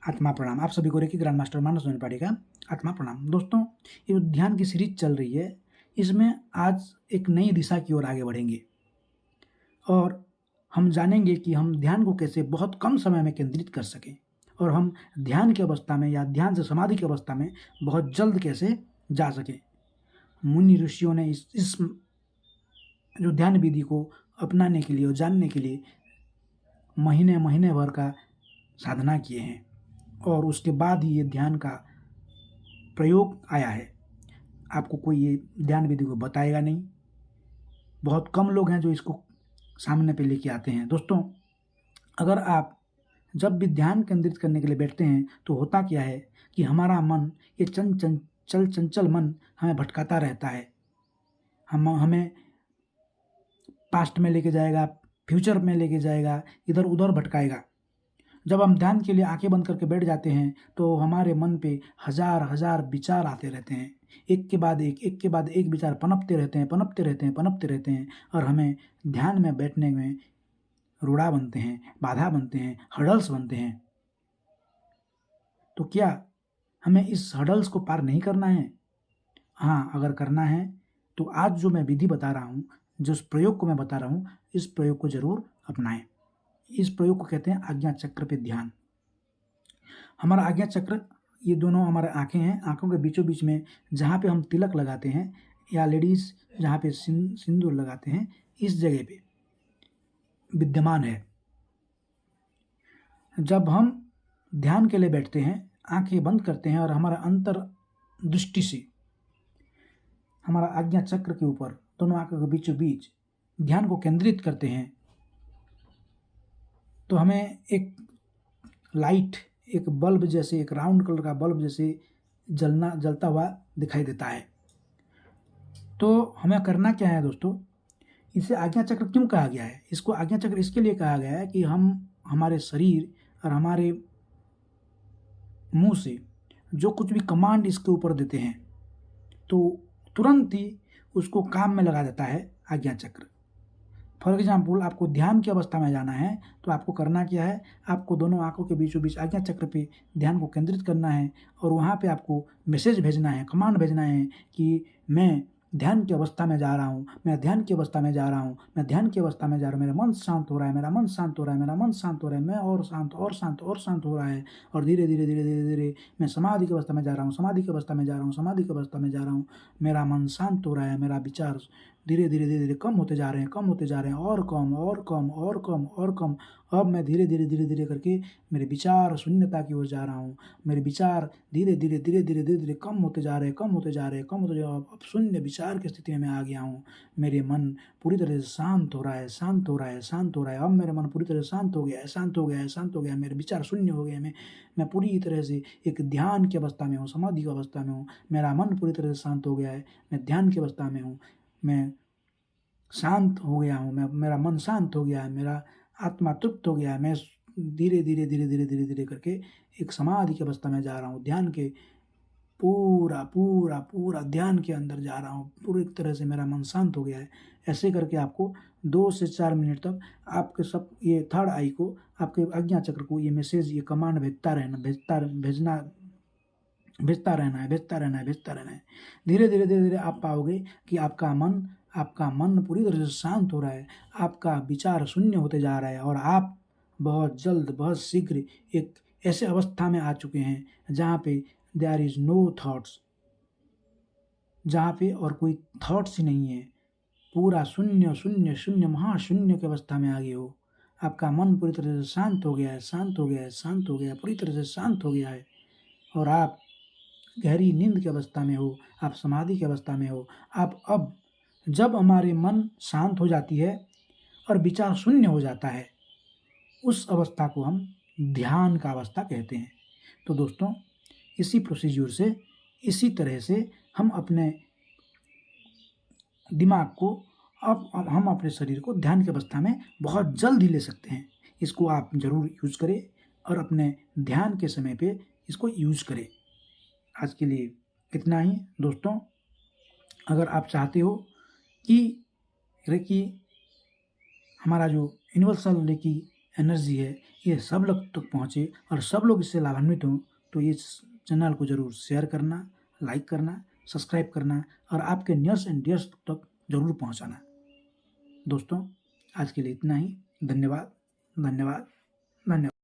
आत्मा प्रणाम। आप सभी को रेकी ग्रैंड मास्टर मानस त्रिपाठी का आत्मा प्रणाम। दोस्तों, ये जो ध्यान की सीरीज चल रही है, इसमें आज एक नई दिशा की ओर आगे बढ़ेंगे और हम जानेंगे कि हम ध्यान को कैसे बहुत कम समय में केंद्रित कर सकें और हम ध्यान की अवस्था में या ध्यान से समाधि की अवस्था में बहुत जल्द कैसे जा सकें। मुनि ऋषियों ने इस जो ध्यान विधि को अपनाने के लिए और जानने के लिए महीने महीने भर का साधना किए हैं और उसके बाद ही ये ध्यान का प्रयोग आया है। आपको कोई ये ध्यान विधि को बताएगा नहीं, बहुत कम लोग हैं जो इसको सामने पे लेके आते हैं। दोस्तों, अगर आप जब भी ध्यान केंद्रित करने के लिए बैठते हैं तो होता क्या है कि हमारा मन, ये चंचल मन हमें भटकाता रहता है। हमें पास्ट में लेके जाएगा, फ्यूचर में लेके जाएगा, इधर उधर भटकाएगा। जब हम ध्यान के लिए आंखें बंद करके बैठ जाते हैं तो हमारे मन पे हजार हजार विचार आते रहते हैं, एक के बाद एक विचार पनपते रहते हैं और हमें ध्यान में बैठने में रूढ़ा बनते हैं, बाधा बनते हैं, हर्डल्स बनते हैं। तो क्या हमें इस हर्डल्स को पार नहीं करना है? हाँ, अगर करना है तो आज जो मैं विधि बता रहा हूँ, जो इस प्रयोग को मैं बता रहा हूँ, इस प्रयोग को जरूर अपनाएं। इस प्रयोग को कहते हैं आज्ञा चक्र पे ध्यान। हमारा आज्ञा चक्र, ये दोनों हमारे आंखें हैं, आंखों के बीचों बीच में जहाँ पे हम तिलक लगाते हैं या लेडीज जहाँ पे सिंदूर लगाते हैं, इस जगह पे विद्यमान है। जब हम ध्यान के लिए बैठते हैं, आंखें बंद करते हैं और हमारा अंतर दृष्टि से हमारा आज्ञा चक्र के ऊपर दोनों आंखों के बीचों बीच ध्यान को केंद्रित करते हैं तो हमें एक लाइट, एक बल्ब जैसे, एक राउंड कलर का बल्ब जैसे जलता हुआ दिखाई देता है। तो हमें करना क्या है दोस्तों? इसे आज्ञा चक्र क्यों कहा गया है? इसको आज्ञा चक्र इसके लिए कहा गया है कि हम हमारे शरीर और हमारे मुंह से जो कुछ भी कमांड इसके ऊपर देते हैं तो तुरंत ही उसको काम में लगा देता है आज्ञा चक्र। फॉर एग्जाम्पल, आपको ध्यान की अवस्था में जाना है तो आपको करना क्या है? आपको दोनों आंखों के बीचों बीच आज्ञा चक्र पे ध्यान को केंद्रित करना है और वहाँ पे आपको मैसेज भेजना है, कमांड भेजना है कि मैं ध्यान की अवस्था में जा रहा हूँ, मैं ध्यान की अवस्था में जा रहा हूँ, मैं ध्यान की अवस्था में जा रहा हूँ, मेरा मन शांत हो रहा है, मेरा मन शांत हो रहा है, मेरा मन शांत हो रहा है, मैं और शांत हो रहा है और धीरे धीरे मैं समाधि की अवस्था में जा रहा हूँ, समाधि की अवस्था में जा रहा हूँ, समाधि की अवस्था में जा रहा हूँ। मेरा मन शांत हो रहा है, मेरा विचार धीरे धीरे कम होते जा रहे हैं और कम। अब मैं धीरे धीरे करके मेरे विचार शून्यता की ओर जा रहा हूँ। मेरे विचार धीरे धीरे कम होते जा रहे हैं। अब शून्य विचार की स्थिति में आ गया हूँ। मेरे मन पूरी तरह से शांत हो रहा है। अब मेरा मन पूरी तरह से शांत हो गया। मेरे विचार शून्य हो गए। मैं पूरी तरह से एक ध्यान की अवस्था में हूँ, समाधि की अवस्था में हूँ। मेरा मन पूरी तरह से शांत हो गया है। मैं ध्यान की अवस्था में हूँ, मैं शांत हो गया हूँ, मेरा मन शांत हो गया है, मेरा आत्मा तृप्त हो गया है। मैं धीरे धीरे करके एक समाधि की अवस्था में जा रहा हूँ। ध्यान के पूरा ध्यान के अंदर जा रहा हूँ। पूरी तरह से मेरा मन शांत हो गया है। ऐसे करके आपको 2 से 4 मिनट तक आपके सब ये थर्ड आई को, आपके आज्ञा चक्र को ये मैसेज, ये कमांड भेजता रहना है। धीरे धीरे आप पाओगे कि आपका मन पूरी तरह से शांत हो रहा है, आपका विचार शून्य होते जा रहा है और आप बहुत जल्द, बहुत शीघ्र एक ऐसे अवस्था में आ चुके हैं जहाँ पे देयर इज नो थॉट्स, जहाँ पे और कोई थॉट्स ही नहीं है। पूरा शून्य महाशून्य की अवस्था में आ गए हो। आपका मन पूरी तरह से शांत हो गया है, पूरी तरह से शांत हो गया है और आप गहरी नींद की अवस्था में हो, आप समाधि की अवस्था में हो। आप अब जब हमारे मन शांत हो जाती है और विचार शून्य हो जाता है, उस अवस्था को हम ध्यान का अवस्था कहते हैं। तो दोस्तों, इसी प्रोसीजर से, इसी तरह से हम अपने दिमाग को, अब हम अपने शरीर को ध्यान की अवस्था में बहुत जल्द ही ले सकते हैं। इसको आप जरूर यूज करें और अपने ध्यान के समय पे इसको यूज करें। आज के लिए इतना ही दोस्तों। अगर आप चाहते हो कि रेकी, हमारा जो यूनिवर्सल रेकी एनर्जी है, ये सब लोग तक पहुँचे और सब लोग इससे लाभान्वित हों, तो इस चैनल को ज़रूर शेयर करना, लाइक करना, सब्सक्राइब करना और आपके नियर्स एंड डियर्स तक ज़रूर पहुँचाना। दोस्तों, आज के लिए इतना ही। धन्यवाद, धन्यवाद, धन्यवाद।